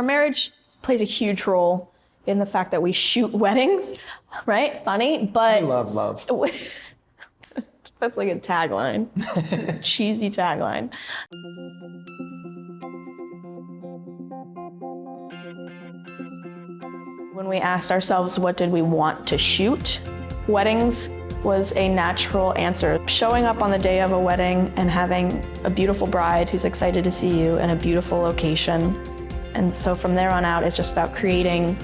Our marriage plays a huge role in the fact that we shoot weddings, right? Funny, but... We love. That's like a tagline, cheesy tagline. When we asked ourselves what did we want to shoot, weddings was a natural answer. Showing up on the day of a wedding and having a beautiful bride who's excited to see you in a beautiful location. And so from there on out, it's just about creating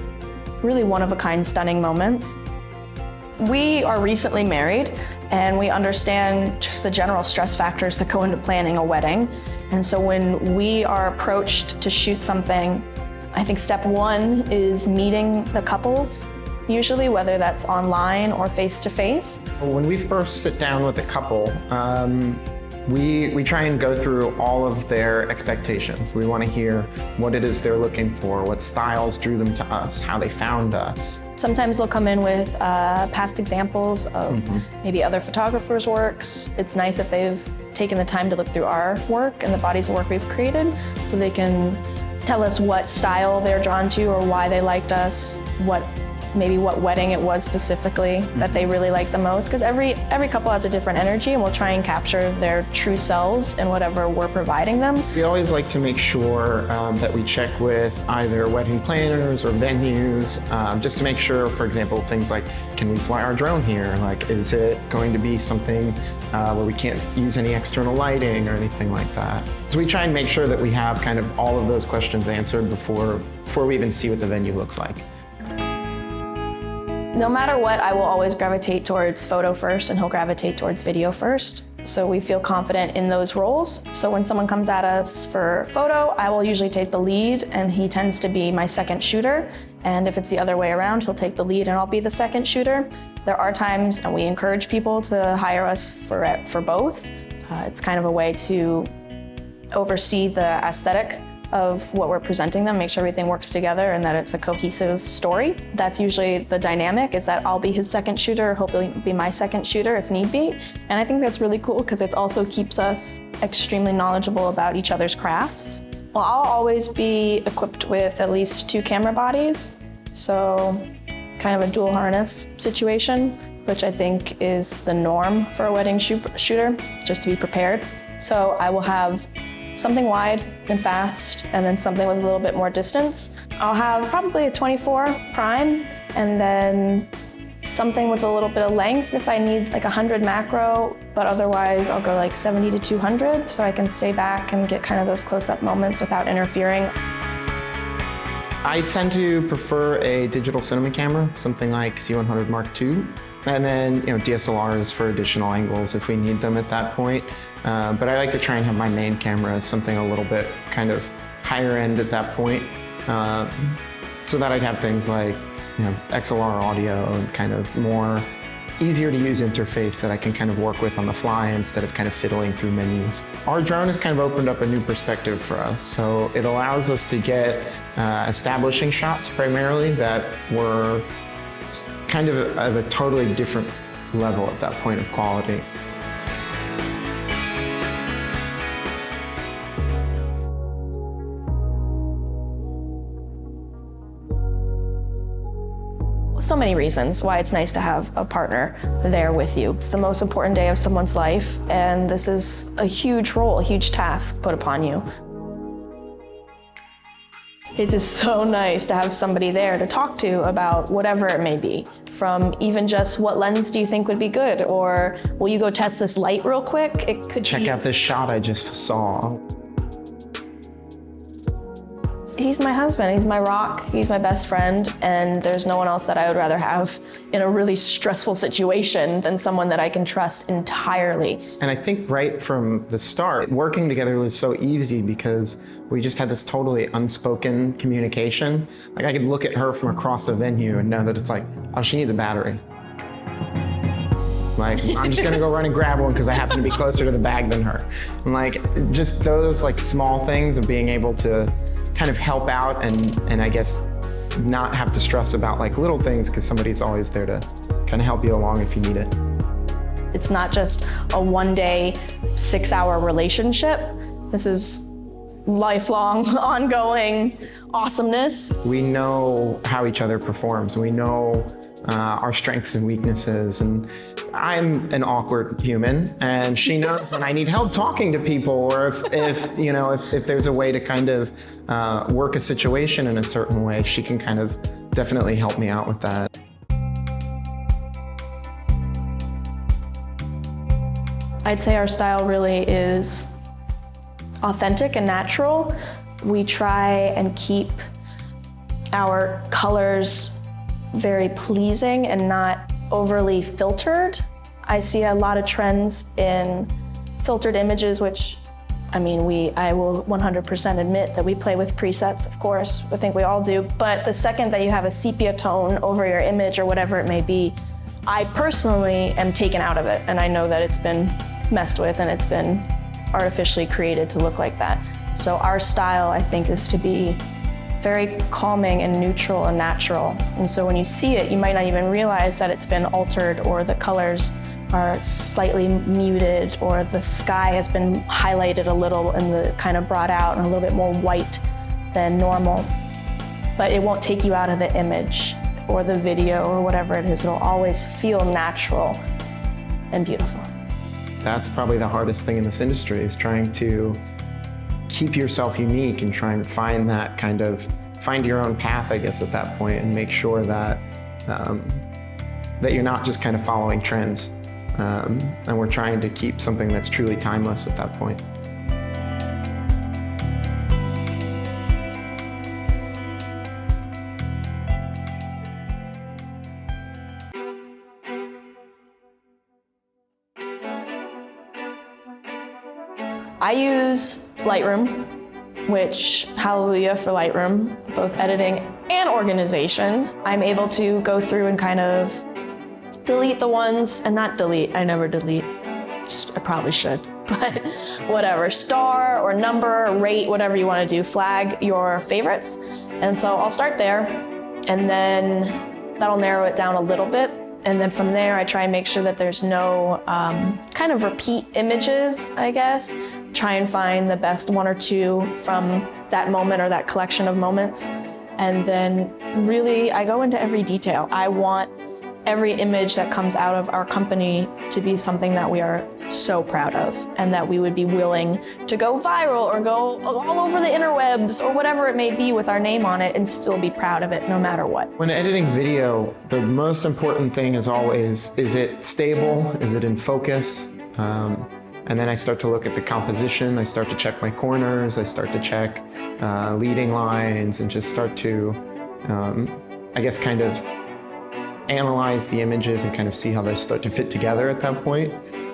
really one-of-a-kind, stunning moments. We are recently married, and we understand just the general stress factors that go into planning a wedding. And so when we are approached to shoot something, I think step one is meeting the couples, usually, whether that's online or face-to-face. When we first sit down with a couple, we try and go through all of their expectations. We want to hear what it is they're looking for, what styles drew them to us, how they found us. Sometimes they'll come in with past examples of maybe other photographers' works. It's nice if they've taken the time to look through our work and the bodies of work we've created, so they can tell us what style they're drawn to or why they liked us, maybe what wedding it was specifically that they really liked the most, because every couple has a different energy, and we'll try and capture their true selves in whatever we're providing them. We always like to make sure that we check with either wedding planners or venues, just to make sure, for example, things like, can we fly our drone here? Like, is it going to be something where we can't use any external lighting or anything like that? So we try and make sure that we have kind of all of those questions answered before we even see what the venue looks like. No matter what, I will always gravitate towards photo first, and he'll gravitate towards video first. So we feel confident in those roles. So when someone comes at us for photo, I will usually take the lead, and he tends to be my second shooter. And if it's the other way around, he'll take the lead and I'll be the second shooter. There are times, and we encourage people to hire us for both. It's kind of a way to oversee the aesthetic of what we're presenting them, make sure everything works together and that it's a cohesive story. That's usually the dynamic, is that I'll be his second shooter, he'll be my second shooter if need be. And I think that's really cool because it also keeps us extremely knowledgeable about each other's crafts. Well, I'll always be equipped with at least 2 camera bodies, so kind of a dual harness situation, which I think is the norm for a wedding shooter, just to be prepared. So I will have something wide and fast, and then something with a little bit more distance. I'll have probably a 24 prime, and then something with a little bit of length if I need like 100 macro, but otherwise I'll go like 70 to 200, so I can stay back and get kind of those close-up moments without interfering. I tend to prefer a digital cinema camera, something like C100 Mark II. And then, DSLRs for additional angles if we need them at that point. But I like to try and have my main camera something a little bit kind of higher end at that point, so that I have things like, XLR audio and kind of more easier to use interface that I can kind of work with on the fly instead of kind of fiddling through menus. Our drone has kind of opened up a new perspective for us. So it allows us to get establishing shots primarily that were kind of at a totally different level at that point of quality. So many reasons why it's nice to have a partner there with you. It's the most important day of someone's life, and this is a huge role, a huge task put upon you. It is so nice to have somebody there to talk to about whatever it may be, from even just what lens do you think would be good, or will you go test this light real quick? It could check out this shot I just saw. He's my husband, he's my rock, he's my best friend, and there's no one else that I would rather have in a really stressful situation than someone that I can trust entirely. And I think right from the start, working together was so easy because we just had this totally unspoken communication. Like, I could look at her from across the venue and know that it's like, oh, she needs a battery. Like, I'm just gonna go run and grab one because I happen to be closer to the bag than her. And like, just those like small things of being able to kind of help out and I guess not have to stress about like little things because somebody's always there to kind of help you along if you need it. It's not just a one-day, 6-hour relationship. This is lifelong, ongoing awesomeness. We know how each other performs. We know our strengths and weaknesses. And I'm an awkward human, and she knows when I need help talking to people, or if there's a way to kind of work a situation in a certain way, she can kind of definitely help me out with that. I'd say our style really is authentic and natural. We try and keep our colors very pleasing and not overly filtered. I see a lot of trends in filtered images, which, I will 100% admit that we play with presets, of course. I think we all do. But the second that you have a sepia tone over your image or whatever it may be, I personally am taken out of it. And I know that it's been messed with and it's been artificially created to look like that. So our style, I think, is to be very calming and neutral and natural. And so when you see it, you might not even realize that it's been altered, or the colors are slightly muted, or the sky has been highlighted a little and kind of brought out and a little bit more white than normal. But it won't take you out of the image or the video or whatever it is. It'll always feel natural and beautiful. That's probably the hardest thing in this industry, is trying to keep yourself unique and trying to find that kind of, find your own path, I guess, at that point, and make sure that that you're not just kind of following trends. And we're trying to keep something that's truly timeless at that point. I use Lightroom, which, hallelujah for Lightroom, both editing and organization. I'm able to go through and kind of delete the ones, and not delete, I never delete, I probably should, but whatever, star or number, rate, whatever you want to do, flag your favorites. And so I'll start there, and then that'll narrow it down a little bit. And then from there, I try and make sure that there's no kind of repeat images, I guess. Try and find the best one or two from that moment or that collection of moments. And then really, I go into every detail. I want every image that comes out of our company to be something that we are so proud of, and that we would be willing to go viral or go all over the interwebs or whatever it may be with our name on it, and still be proud of it no matter what. When editing video, the most important thing is always, is it stable? Is it in focus? And then I start to look at the composition. I start to check my corners. I start to check leading lines, and just start to, I guess, kind of analyze the images and kind of see how they start to fit together at that point.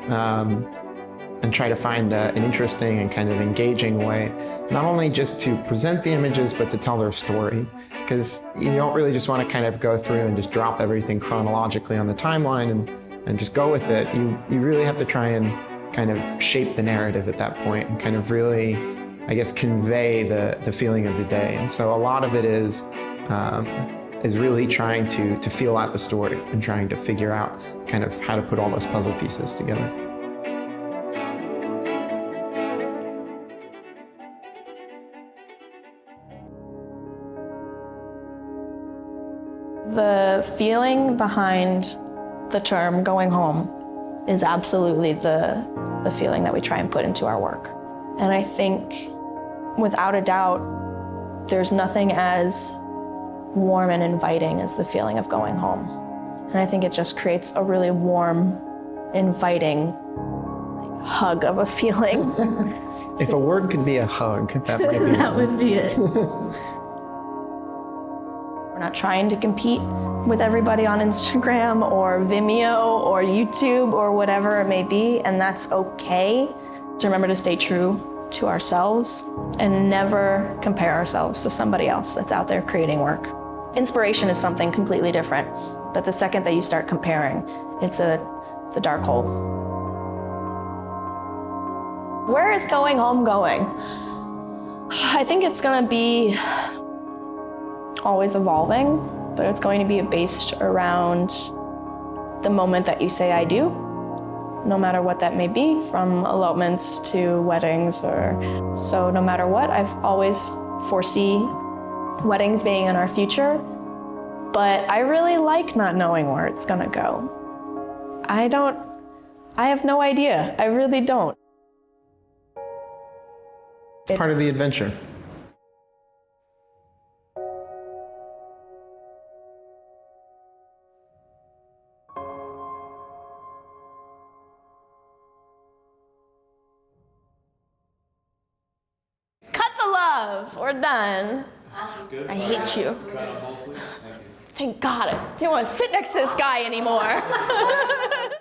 And try to find an interesting and kind of engaging way, not only just to present the images, but to tell their story. Because you don't really just want to kind of go through and just drop everything chronologically on the timeline and just go with it. You really have to try and kind of shape the narrative at that point, and kind of really, I guess, convey the feeling of the day. And so a lot of it is really trying to feel out the story and trying to figure out kind of how to put all those puzzle pieces together. The feeling behind the term going home is absolutely the feeling that we try and put into our work. And I think, without a doubt, there's nothing as warm and inviting as the feeling of going home. And I think it just creates a really warm, inviting hug of a feeling. If a word could be a hug, that might be that would be it. We're not trying to compete with everybody on Instagram or Vimeo or YouTube or whatever it may be, and that's okay. So remember to stay true to ourselves and never compare ourselves to somebody else that's out there creating work. Inspiration is something completely different, but the second that you start comparing, it's a dark hole. Where is going home going? I think it's gonna be always evolving, but it's going to be based around the moment that you say I do, no matter what that may be, from elopements to weddings. So no matter what, I've always foresee weddings being in our future, but I really like not knowing where it's gonna go. I have no idea. I really don't. It's part of the adventure. Cut the love. We're done. Good. I hate you. Try it on both, please. Thank you. Thank God. I didn't want to sit next to this guy anymore.